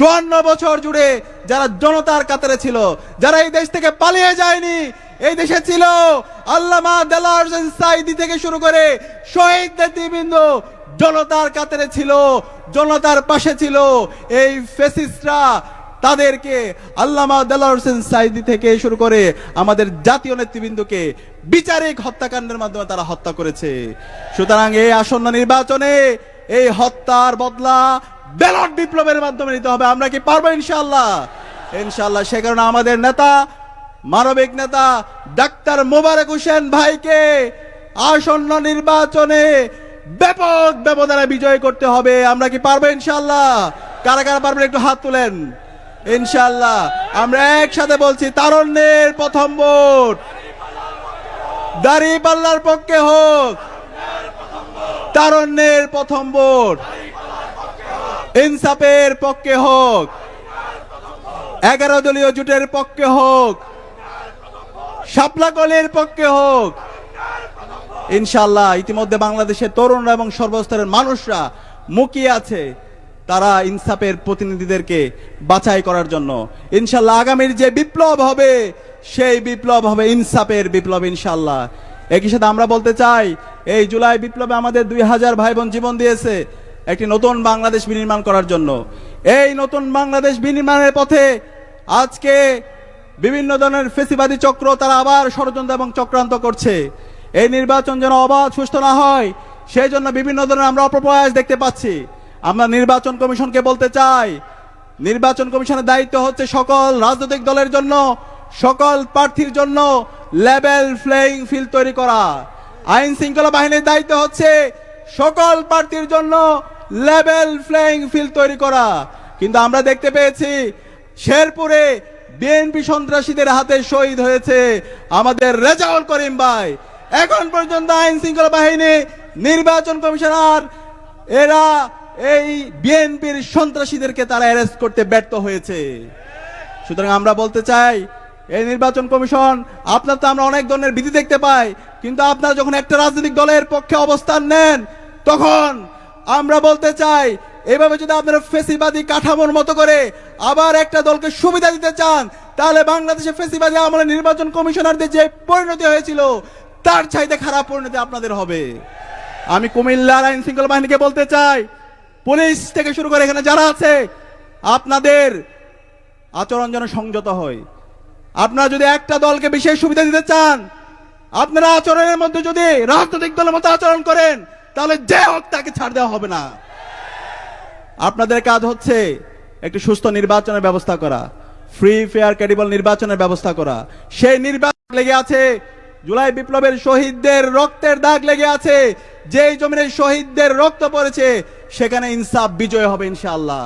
54 বছর জুড়ে যারা জনতার কাতারে ছিল, যারা এই দেশ থেকে পালিয়ে যায়নি, এই দেশে ছিল আল্লামা দেলোয়ার হোসেন সাঈদী থেকে শুরু করে শহীদ নেতৃবৃন্দ জনতার কাতারে ছিল, জনতার পাশে ছিল। এই ফ্যাসিস্টরা তাদেরকে আল্লামা দেলোয়ার হোসেন সাঈদী থেকে শুরু করে আমাদের জাতীয় নেতৃবৃন্দকে বিচারিক হত্যাকাণ্ডের মাধ্যমে তারা হত্যা করেছে। সুতরাং এই আসন্ন নির্বাচনে এই হত্যার বদলা ব্যালট বিপ্লবের মাধ্যমে নিতে হবে। আমরা কি পারবো? ইনশাআল্লাহ, ইনশাআল্লাহ। সে কারণে আমাদের নেতা, মানবিক নেতা ডাক্তার মোবারক হোসেন ভাইকে আসন্ন নির্বাচনে ব্যাপক ব্যবধানে বিজয় করতে হবে। আমরা কি পারবো? ইনশাআল্লাহ। কারা কারা পারবেন একটু হাত তুলেন। ইনশাআল্লাহ। আমরা একসাথে বলছি, তারুণ্যের প্রথম ভোট দাঁড়িপাল্লার পক্ষে হোক, তারুণ্যের প্রথম ভোট ইনসাফের পক্ষে হোক, 11 দলীয় জোটের পক্ষে হোক, শাপলাকলির পক্ষে হোক। ইনশাআল্লাহ ইতিমধ্যে বাংলাদেশের তরুণরা এবং সর্বস্তরের মানুষরা মুখিয়ে আছে তারা ইনসাফের প্রতিনিধিদেরকে বাছাই করার জন্য। ইনশাআল্লাহ আগামীর যে বিপ্লব হবে সেই বিপ্লব হবে ইনসাফের বিপ্লব ইনশাআল্লাহ। একই সাথে আমরা বলতে চাই, এই জুলাই বিপ্লবে আমাদের 2000 ভাই বোন জীবন দিয়েছে একটি নতুন বাংলাদেশ বিনির্মাণ করার জন্য। এই নতুন বাংলাদেশ বিনির্মাণের পথে আজকে বিভিন্ন ধরনের ফেসিবাদী চক্র তারা আবার ষড়যন্ত্র এবং চক্রান্ত করছে। এই নির্বাচন যেন অবাধ সুষ্ঠু না হয় সেই জন্য বিভিন্ন ধরনের আমরা অপপ্রয়াস দেখতে পাচ্ছি। আমরা নির্বাচন কমিশনকে বলতে চাই, নির্বাচন কমিশনের দায়িত্ব হচ্ছে সকল রাজনৈতিক দলের জন্য, সকল প্রার্থীর জন্য লেভেল প্লেইং ফিল্ড তৈরি করা। আইন শৃঙ্খলা বাহিনীর দায়িত্ব হচ্ছে সকল প্রার্থীর জন্য লেভেল প্লেইং ফিল্ড তৈরি করা। কিন্তু আমরা দেখতে পেয়েছি শেরপুরে বিএনপি সন্ত্রাসীদের হাতে শহীদ হয়েছে আমাদের রেজাউল করিম ভাই। এখন পর্যন্ত আইন শৃঙ্খলা বাহিনী, নির্বাচন কমিশনার এরা এই বিএনপির সন্ত্রাসীদেরকে তারা অ্যারেস্ট করতে ব্যর্থ হয়েছে। সুতরাং আমরা বলতে চাই, এই নির্বাচন কমিশন আপনার তো আমরা অনেক ধরনের বিধি দেখতে পাই, কিন্তু আপনারা যখন একটা রাজনৈতিক দলের পক্ষে অবস্থান নেন তখন আমরা বলতে চাই, এভাবে যদি আপনারা ফেসিবাদী কাঠামোর মতো করে আবার একটা দলকে সুবিধা দিতে চান, তাহলে বাংলাদেশে ফেসিবাদী আমলে নির্বাচন কমিশনারদের যে পরিণতি হয়েছিল তার চাইতে খারাপ পরিণতি আপনাদের হবে। আমি কুমিল্লার আইন শৃঙ্খলা বাহিনীকে বলতে চাই, পুলিশ থেকে শুরু করে এখানে যারা আছে, আপনাদের আচরণ যেন সংযত হয়। আপনারা যদি একটা দলকে বিশেষ সুবিধা দিতে চান, আপনারা আচরণের মধ্যে যদি রাজনৈতিক দলের মতো আচরণ করেন, তাহলে যে হোক তাকে ছাড় দেওয়া হবে না। আপনাদের কাজ হচ্ছে একটি সুস্থ নির্বাচনের ব্যবস্থা করা, ফ্রি ফেয়ার ক্রেডিবল নির্বাচনের ব্যবস্থা করা। সেই নির্বাচন লেগে আছে, জুলাই বিপ্লবের শহীদদের রক্তের দাগ লেগে আছে। যেই জমিনে শহীদদের রক্ত পড়েছে সেখানে ইনসাফ বিজয় হবে ইনশাআল্লাহ।